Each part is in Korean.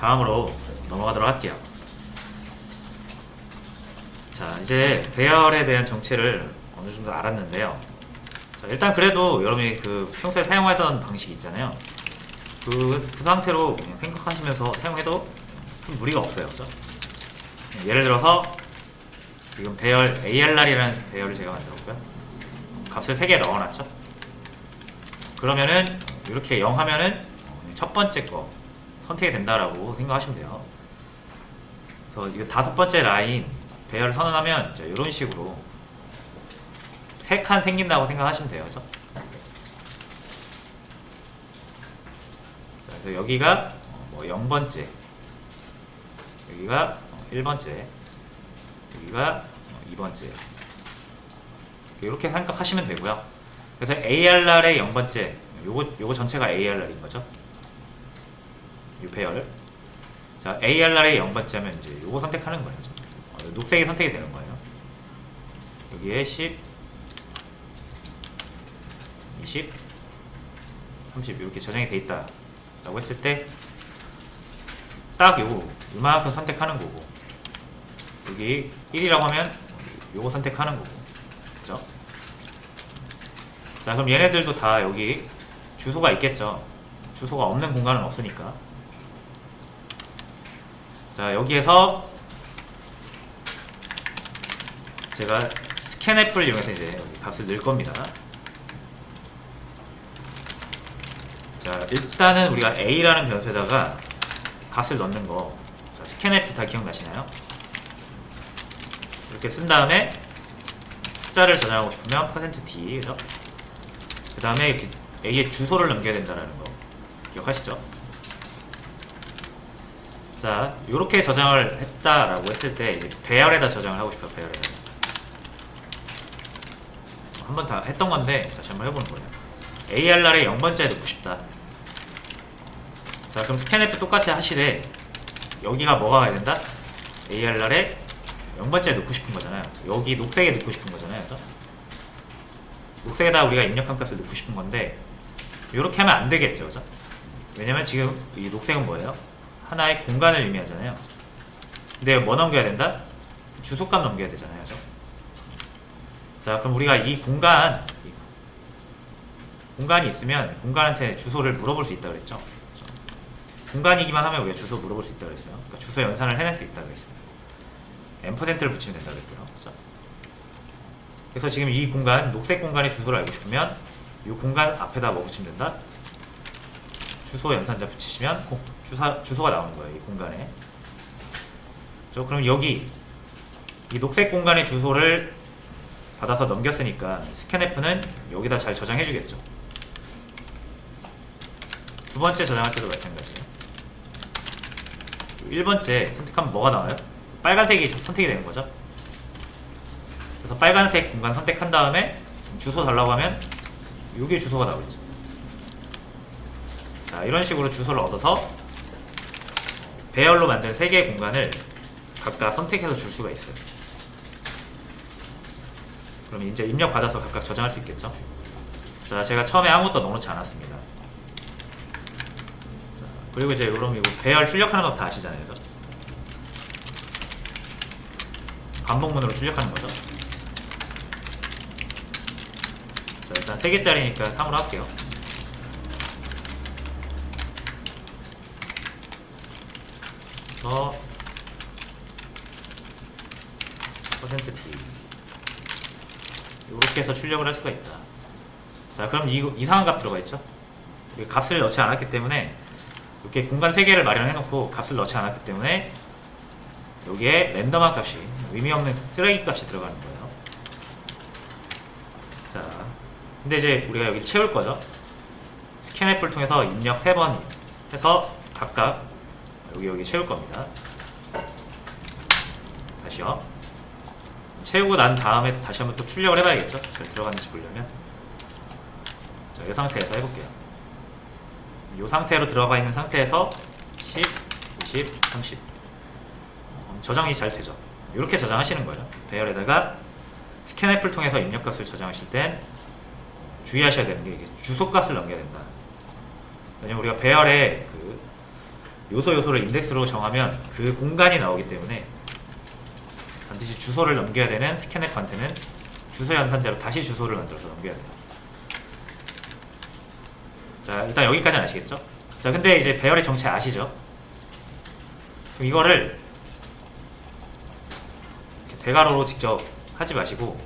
다음으로 넘어가도록 할게요. 자, 이제 배열에 대한 정체를 어느 정도 알았는데요. 자, 일단 그래도 여러분이 그 평소에 사용하던 방식 있잖아요. 그 상태로 그냥 생각하시면서 사용해도 큰 무리가 없어요. 그죠? 예를 들어서 지금 배열 ARR이라는 배열을 제가 만들었고요. 값을 3개 넣어놨죠. 그러면은 이렇게 0 하면은 첫 번째 거 선택이 된다라고 생각하시면 돼요. 그래서 이거 5번째 라인 배열을 선언하면 이런 식으로 3칸 생긴다고 생각하시면 돼요. 그죠? 자, 그래서 여기가 0번째, 여기가 1번째, 여기가 2번째. 이렇게 생각하시면 되고요. 그래서 ARR의 0번째, 요거 전체가 ARR인 거죠. 이 배열. 자, ARR의 0번째 하면 이제 요거 선택하는 거예요. 녹색이 선택이 되는 거예요. 여기에 10, 20, 30 이렇게 저장이 돼 있다 라고 했을 때 딱 요만큼 선택하는 거고, 여기 1이라고 하면 요거 선택하는 거고, 그죠? 자, 그럼 얘네들도 다 여기 주소가 있겠죠. 주소가 없는 공간은 없으니까. 자, 여기에서 제가 스캔F를 이용해서 이제 여기 값을 넣을 겁니다. 자, 일단은 우리가 A라는 변수에다가 값을 넣는 거, 자, 스캔F 다 기억나시나요? 이렇게 쓴 다음에 숫자를 저장하고 싶으면 %d, 그죠? 그 다음에 이렇게 A의 주소를 넘겨야 된다는 거 기억하시죠? 자, 이렇게 저장을 했다라고 했을 때 이제 배열에다 저장을 하고 싶어요. 배열에다 한번 다 했던 건데 다시 한번 해보는 거예요. ARR에 0번째에 넣고 싶다. 자, 그럼 스캔F 똑같이 하시되 여기가 뭐가 가야 된다? ARR에 0번째에 넣고 싶은 거잖아요. 여기 녹색에 넣고 싶은 거잖아요. 그죠? 녹색에다 우리가 입력한 값을 넣고 싶은 건데 이렇게 하면 안 되겠죠. 그죠? 왜냐면 지금 이 녹색은 뭐예요? 하나의 공간을 의미하잖아요. 근데 뭐 넘겨야 된다? 주소값 넘겨야 되잖아요. 그죠? 자, 그럼 우리가 이 공간이 있으면 공간한테 주소를 물어볼 수 있다고 그랬죠. 공간이기만 하면 우리가 주소 물어볼 수 있다고 그랬어요. 그러니까 주소 연산을 해낼 수 있다고 그랬어요. 앰퍼센트를 붙이면 된다고 그랬고요. 그렇죠? 그래서 지금 이 공간, 녹색 공간의 주소를 알고 싶으면 이 공간 앞에다 뭐 붙이면 된다? 주소 연산자 붙이시면 주소가 나오는 거예요. 이 공간에. 그럼 여기 이 녹색 공간의 주소를 받아서 넘겼으니까 스캔F는 여기다 잘 저장해 주겠죠. 두 번째 저장할 때도 마찬가지예요. 1번째 선택하면 뭐가 나와요? 빨간색이 선택이 되는 거죠. 그래서 빨간색 공간 선택한 다음에 주소 달라고 하면 여기 주소가 나오겠죠. 자, 이런 식으로 주소를 얻어서 배열로 만든 3개의 공간을 각각 선택해서 줄 수가 있어요. 그럼 이제 입력받아서 각각 저장할 수 있겠죠. 자, 제가 처음에 아무것도 넣어놓지 않았습니다. 자, 그리고 이제 이거 배열 출력하는 거 다 아시잖아요. 그죠? 반복문으로 출력하는 거죠. 자, 일단 3개짜리니까 3으로 할게요. 그래서 %d 이렇게 해서 출력을 할 수가 있다. 자, 그럼 이상한 값 들어가 있죠? 값을 넣지 않았기 때문에 이렇게 공간 3개를 마련해 놓고 값을 넣지 않았기 때문에 여기에 랜덤한 값이, 의미 없는 쓰레기 값이 들어가는 거예요. 자, 근데 이제 우리가 여기 채울 거죠. 스캔F를 통해서 입력 3번 해서 각각 여기 채울 겁니다. 다시요. 채우고 난 다음에 다시 한번 또 출력을 해봐야겠죠. 잘 들어갔는지 보려면. 자, 이 상태에서 해볼게요. 이 상태로 들어가 있는 상태에서 10, 20, 30 저장이 잘 되죠. 이렇게 저장하시는 거예요. 배열에다가 스캔F를 통해서 입력값을 저장하실 땐 주의하셔야 되는 게 이게 주소값을 넘겨야 된다. 왜냐면 우리가 배열에 요소를 인덱스로 정하면 그 공간이 나오기 때문에 반드시 주소를 넘겨야 되는 스캔앱 관태는 주소 연산자로 다시 주소를 만들어서 넘겨야 돼요. 자, 일단 여기까지는 아시겠죠? 자, 근데 이제 배열의 정체 아시죠? 그럼 이거를 이렇게 대괄호로 직접 하지 마시고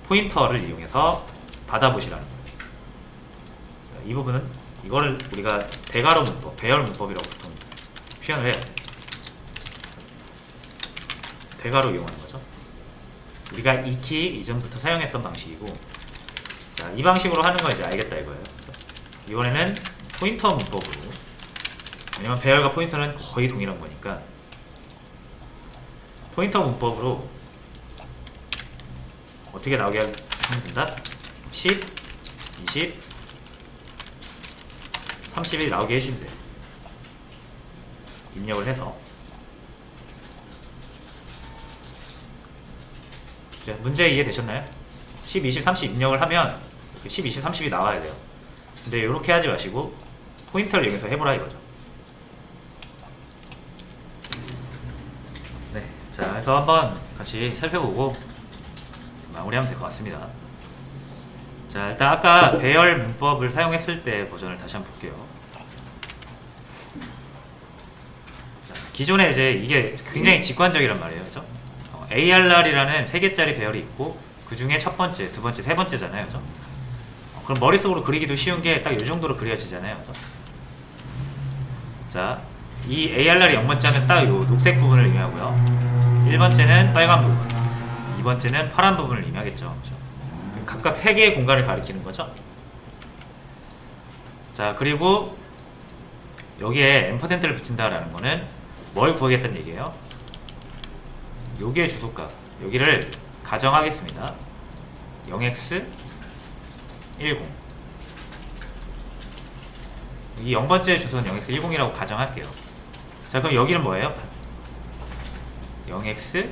포인터를 이용해서 받아보시라는 거예요. 자, 이 부분은 이거를 우리가 대괄호 문법, 배열 문법이라고 보통 표현을 해요. 대괄호 이용하는 거죠. 우리가 익히 이전부터 사용했던 방식이고, 자, 이 방식으로 하는 거 이제 알겠다 이거예요. 이번에는 포인터 문법으로, 왜냐면 배열과 포인터는 거의 동일한 거니까 포인터 문법으로 어떻게 나오게 하면 된다? 10, 20, 30이 나오게 해주면 돼요. 입력을 해서. 문제 이해되셨나요? 10, 20, 30 입력을 하면 10, 20, 30이 나와야 돼요. 근데 이렇게 하지 마시고 포인터를 이용해서 해보라 이거죠. 네, 자, 그래서 한번 같이 살펴보고 마무리하면 될 것 같습니다. 자, 일단 아까 배열 문법을 사용했을 때 버전을 다시 한번 볼게요. 자, 기존에 이제 이게 굉장히 직관적이란 말이에요, 그죠? ARR이라는 3개짜리 배열이 있고 그 중에 첫 번째, 두 번째, 세 번째잖아요, 그죠? 그럼 머릿속으로 그리기도 쉬운 게 딱 이 정도로 그려지잖아요, 그죠? 자, 이 ARR이 0번째는 딱 이 녹색 부분을 의미하고요. 1번째는 빨간 부분, 2번째는 파란 부분을 의미하겠죠, 그죠? 각각 3개의 공간을 가리키는 거죠. 자, 그리고 여기에 앰퍼센트를 붙인다라는 거는 뭘 구하겠다는 얘기예요? 여기의 주소값, 여기를 가정하겠습니다. 0x 10. 이 0번째 주소는 0x 10이라고 가정할게요. 자, 그럼 여기는 뭐예요? 0x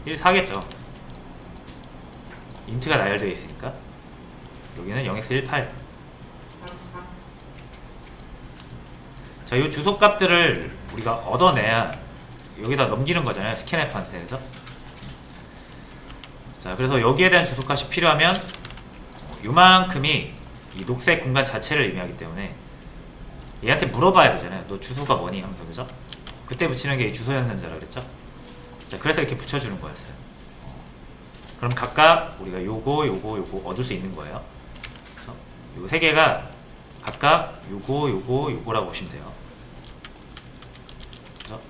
14겠죠. 인트가 나열되어 있으니까. 여기는 0x 18. 자, 이 주소값들을 우리가 얻어내야 여기다 넘기는 거잖아요, 스캔앱한테. 그죠? 자, 그래서 여기에 대한 주소값이 필요하면 요만큼이 이 녹색 공간 자체를 의미하기 때문에 얘한테 물어봐야 되잖아요. 너 주소가 뭐니? 하면서. 그죠? 그때 붙이는 게 이 주소 연산자라 그랬죠? 자, 그래서 이렇게 붙여주는 거였어요. 그럼 각각 우리가 요거 얻을 수 있는 거예요. 그래서 요 3개가 각각 요거라고 보시면 돼요. 그죠?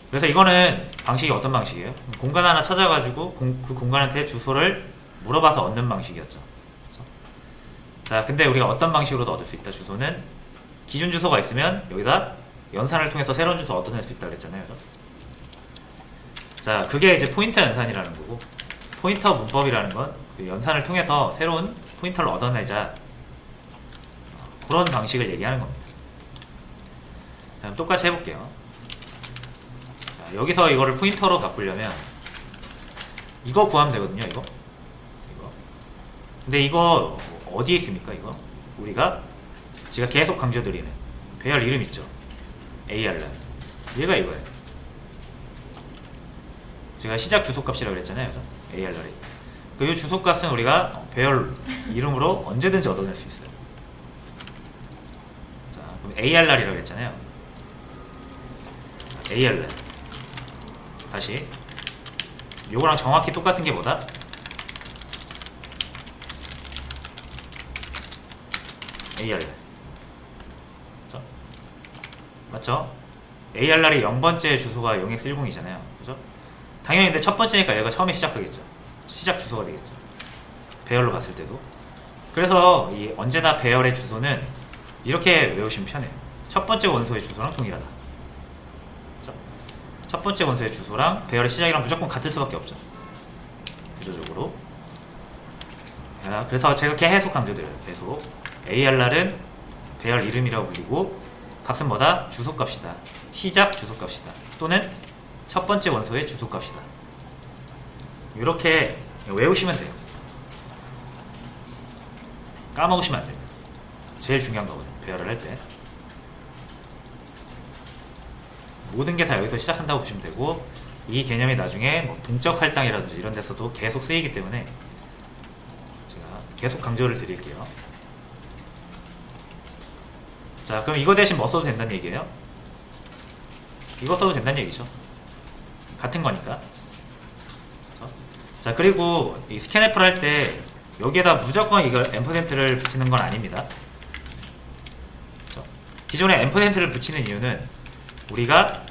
그래서 이거는 방식이 어떤 방식이에요? 공간 하나 찾아가지고 그 공간한테 주소를 물어봐서 얻는 방식이었죠. 그렇죠? 자, 근데 우리가 어떤 방식으로도 얻을 수 있다. 주소는 기준 주소가 있으면 여기다 연산을 통해서 새로운 주소 얻어낼 수 있다 그랬잖아요. 그렇죠? 자, 그게 이제 포인터 연산이라는 거고, 포인터 문법이라는 건 그 연산을 통해서 새로운 포인터를 얻어내자, 그런 방식을 얘기하는 겁니다. 자, 똑같이 해볼게요. 자, 여기서 이거를 포인터로 바꾸려면 이거 구하면 되거든요. 이거. 근데 이거 어디에 있습니까? 이거 우리가 제가 계속 강조드리는 배열 이름 있죠? ARR. 얘가 이거예요. 제가 시작 주소값이라고 그랬잖아요. ARR이. 이 주소값은 우리가 배열 이름으로 언제든지 얻어낼 수 있어요. 자, 그럼 ARR이라고 그랬잖아요. 자, ARR. 다시. 요거랑 정확히 똑같은 게 뭐다? ARR. 그렇죠? 맞죠? ARR이 0번째 주소가 0x10이잖아요. 그죠? 당연히 근데 첫 번째니까 얘가 처음에 시작하겠죠. 시작 주소가 되겠죠. 배열로 봤을 때도. 그래서 이 언제나 배열의 주소는 이렇게 외우시면 편해요. 첫 번째 원소의 주소랑 동일하다. 그렇죠? 첫 번째 원소의 주소랑 배열의 시작이랑 무조건 같을 수밖에 없죠. 구조적으로. 그래서 제가 계속 강조드려요. 계속. ARR은 배열 이름이라고 불리고 값은 뭐다? 주소값이다. 시작 주소값이다. 또는 첫 번째 원소의 주소값이다. 이렇게 외우시면 돼요. 까먹으시면 안 돼요. 제일 중요한 거거든요. 배열을 할 때. 모든 게 다 여기서 시작한다고 보시면 되고, 이 개념이 나중에 뭐 동적 할당이라든지 이런 데서도 계속 쓰이기 때문에 제가 계속 강조를 드릴게요. 자, 그럼 이거 대신 뭐 써도 된다는 얘기예요? 이거 써도 된다는 얘기죠. 같은 거니까. 그렇죠? 자, 그리고 이 스캔F를 할 때 여기에다 무조건 이걸 앰퍼센트를 붙이는 건 아닙니다. 그렇죠? 기존에 앰퍼센트를 붙이는 이유는 우리가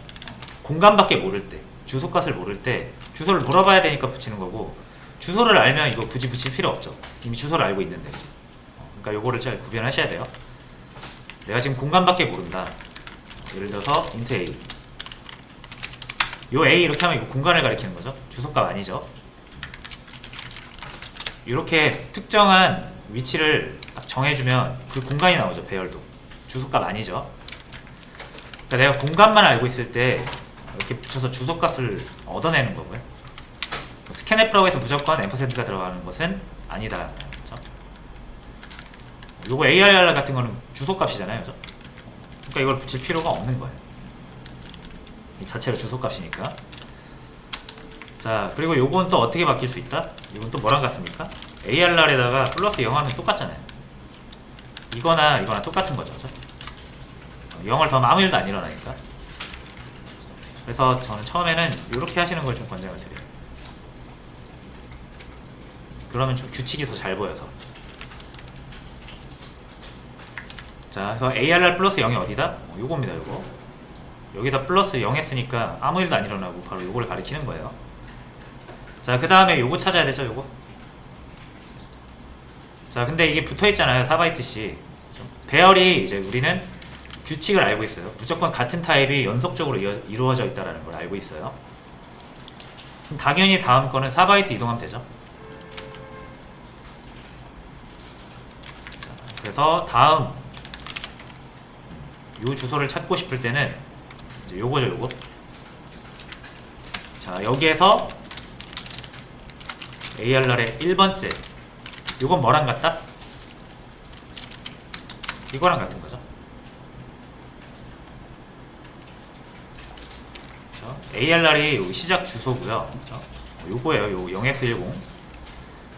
공간밖에 모를 때, 주소값을 모를 때 주소를 물어봐야 되니까 붙이는 거고, 주소를 알면 이거 굳이 붙일 필요 없죠. 이미 주소를 알고 있는데. 그러니까 요거를 잘 구별하셔야 돼요. 내가 지금 공간밖에 모른다. 예를 들어서 int a, 요 a 이렇게 하면 이거 공간을 가리키는 거죠. 주소값 아니죠. 이렇게 특정한 위치를 딱 정해주면 그 공간이 나오죠. 배열도 주소값 아니죠. 그러니까 내가 공간만 알고 있을 때 이렇게 붙여서 주소값을 얻어내는 거고요. 스캔F라고 해서 무조건 앰퍼센트가 들어가는 것은 아니다. 그렇죠? 요거 ARR 같은 거는 주소값이잖아요. 그죠? 그러니까 이걸 붙일 필요가 없는 거예요. 이 자체로 주소값이니까. 자, 그리고 요건 또 어떻게 바뀔 수 있다? 이건 또 뭐랑 같습니까? ARR에다가 플러스 0 하면 똑같잖아요. 이거나 이거나 똑같은 거죠. 그죠? 0을 더하면 아무 일도 안 일어나니까. 그래서 저는 처음에는 이렇게 하시는 걸 좀 권장을 드려요. 그러면 좀 규칙이 더 잘 보여서. 자, 그래서 ARR 플러스 0이 어디다? 요겁니다. 요거. 여기다 플러스 0 했으니까 아무 일도 안 일어나고 바로 요거를 가리키는 거예요. 자, 그 다음에 요거 찾아야 되죠. 요거. 자, 근데 이게 붙어 있잖아요. 4바이트씩. 배열이 이제 우리는 규칙을 알고 있어요. 무조건 같은 타입이 연속적으로 이루어져 있다는 걸 알고 있어요. 그럼 당연히 다음 거는 4바이트 이동하면 되죠. 그래서 다음 요 주소를 찾고 싶을 때는 이제 요거죠. 요거. 자, 여기에서 ARR의 1번째, 요건 뭐랑 같다? 이거랑 같은 거죠. ARR이 요 시작 주소고요. 그렇죠? 요거예요. 요 0x10.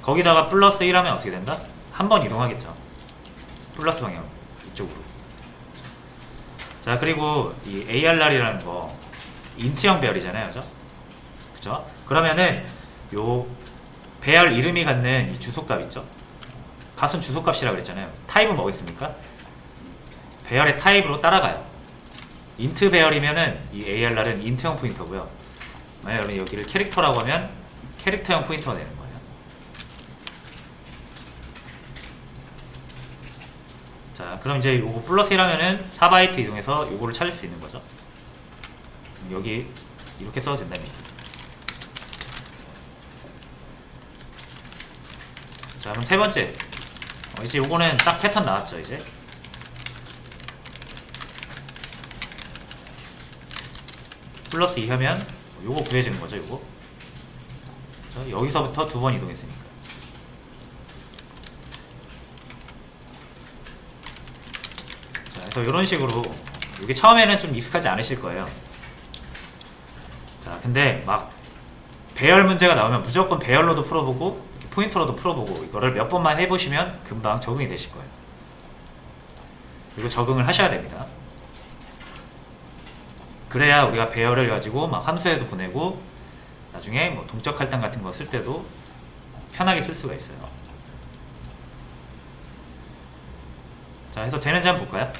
거기다가 플러스 1 하면 어떻게 된다? 한 번 이동하겠죠. 플러스 방향 이쪽으로. 자, 그리고 이 ARR이라는 거 인트형 배열이잖아요. 그죠? 그죠? 그러면은 요 배열 이름이 갖는 이 주소값 있죠? 값은 주소값이라고 그랬잖아요. 타입은 뭐겠습니까? 배열의 타입으로 따라가요. 인트 배열이면은 이 ARR은 인트형 포인터고요. 만약 여러분 여기를 캐릭터라고 하면 캐릭터형 포인터가 되는 거예요. 자, 그럼 이제 요거 플러스 1하면은 4바이트 이동해서 요거를 찾을 수 있는 거죠. 여기 이렇게 써도 된다는 얘기. 자, 그럼 세 번째. 이제 요거는 딱 패턴 나왔죠, 이제. 플러스 2 하면 요거 구해지는 거죠, 요거. 그렇죠? 여기서부터 두 번 이동했으니까. 자, 그래서 이런 식으로 이게 처음에는 좀 익숙하지 않으실 거예요. 자, 근데 막 배열 문제가 나오면 무조건 배열로도 풀어보고 포인터로도 풀어보고 이거를 몇 번만 해보시면 금방 적응이 되실 거예요. 그리고 적응을 하셔야 됩니다. 그래야 우리가 배열을 가지고 막 함수에도 보내고 나중에 뭐 동적 할당 같은 거 쓸 때도 편하게 쓸 수가 있어요. 자, 해서 되는지 한번 볼까요?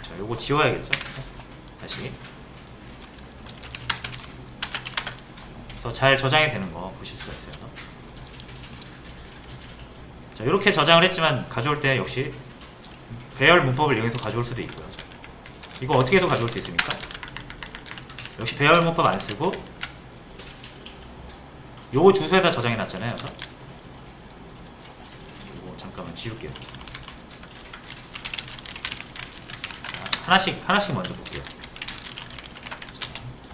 자, 요거 지워야겠죠? 다시. 그래서 잘 저장이 되는 거 보실 수가 있어요. 자, 이렇게 저장을 했지만 가져올 때 역시 배열 문법을 이용해서 가져올 수도 있고요. 이거 어떻게 해도 가져올 수 있습니까? 역시 배열 문법 안 쓰고 요거 주소에다 저장해 놨잖아요. 이거 잠깐만 지울게요. 자, 하나씩 먼저 볼게요. 자,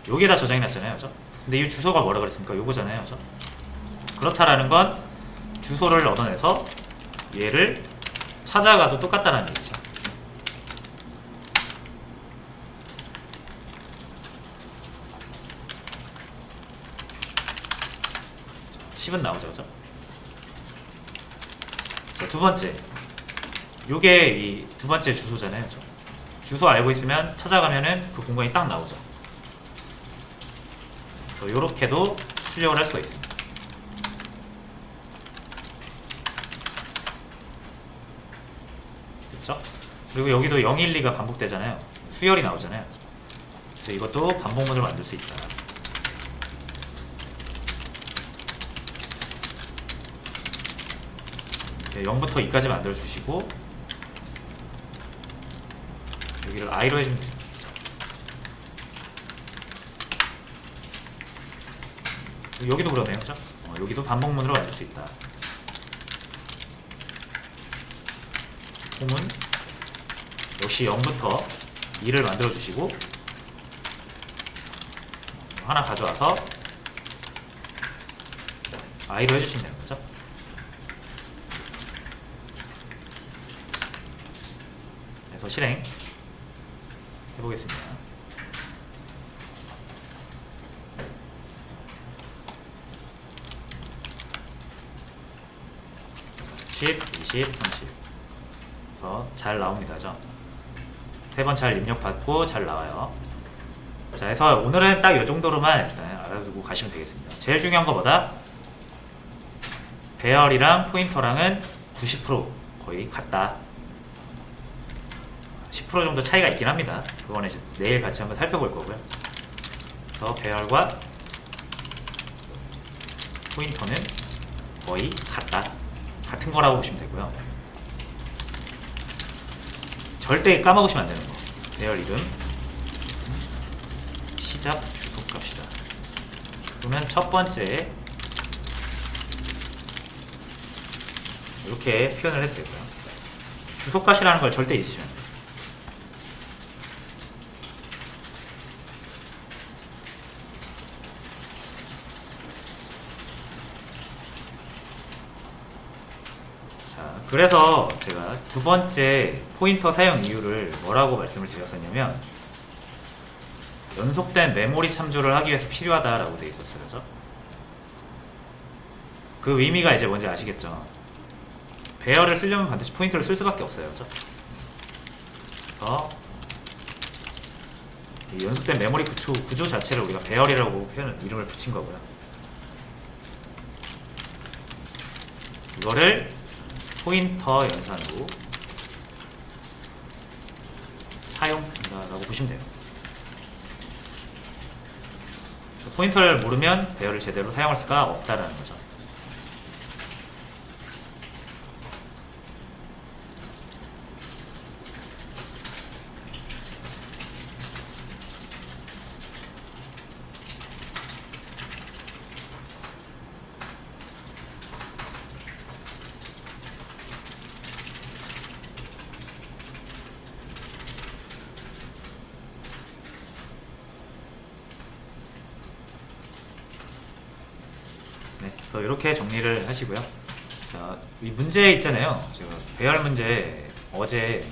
여기에다 저장해 놨잖아요. 그죠? 근데 이 주소가 뭐라 그랬습니까? 요거잖아요. 그죠? 그렇다라는 건 주소를 얻어내서 얘를 찾아가도 똑같다는 얘기죠. 10은 나오죠, 그죠? 자, 두 번째. 요게 이 두 번째 주소잖아요, 그죠? 주소 알고 있으면 찾아가면은 그 공간이 딱 나오죠. 요렇게도 출력을 할 수가 있습니다. 그쵸? 그리고 여기도 012가 반복되잖아요. 수열이 나오잖아요. 그래서 이것도 반복문으로 만들 수 있다. 네, 0부터 2까지 만들어 주시고 여기를 i로 해주면 돼요. 여기도 그러네요, 그죠? 여기도 반복문으로 만들 수 있다. 홈은 역시 0부터 2를 만들어 주시고 하나 가져와서 i로 해주시면 되는 거죠. 그래서 실행 해보겠습니다. 10, 20, 30 그래서 잘 나옵니다. 세 번 잘 입력받고 잘 나와요. 자, 그래서 오늘은 딱 이 정도로만 일단 알아두고 가시면 되겠습니다. 제일 중요한 거 뭐다? 배열이랑 포인터랑은 90% 거의 같다. 10% 정도 차이가 있긴 합니다. 그거는 이제 내일 같이 한번 살펴볼 거고요. 그래서 배열과 포인터는 거의 같은 거라고 보시면 되고요. 절대 까먹으시면 안 되는 거. 배열 이름, 시작 주소 값이다. 그러면 첫 번째 이렇게 표현을 해도 되고요. 주소 값이라는 걸 절대 잊으시면 안 돼요. 그래서 제가 두 번째 포인터 사용 이유를 뭐라고 말씀을 드렸었냐면 연속된 메모리 참조를 하기 위해서 필요하다라고 되어 있었어요. 그죠? 그 의미가 이제 뭔지 아시겠죠? 배열을 쓰려면 반드시 포인터를 쓸 수밖에 없어요. 그죠? 그래서 이 연속된 메모리 구조 자체를 우리가 배열이라고 이름을 붙인 거고요. 이거를 포인터 연산으로 사용한다라고 보시면 돼요. 포인터를 모르면 배열을 제대로 사용할 수가 없다라는 거죠. 네, 그래서 이렇게 정리를 하시고요. 자, 이 문제 있잖아요. 제가 배열 문제 어제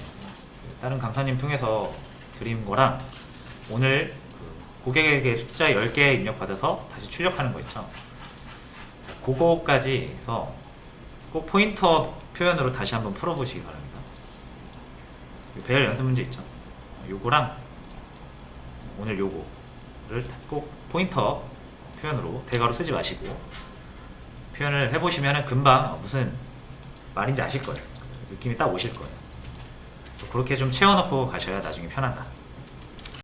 다른 강사님 통해서 드린 거랑 오늘 고객에게 숫자 10개 입력받아서 다시 출력하는 거 있죠. 그거까지 해서 꼭 포인터 표현으로 다시 한번 풀어보시기 바랍니다. 배열 연습 문제 있죠. 요거랑 오늘 요거를 꼭 포인터 표현으로 대괄호 쓰지 마시고 표현을 해보시면 금방 무슨 말인지 아실 거예요. 느낌이 딱 오실 거예요. 그렇게 좀 채워놓고 가셔야 나중에 편하다.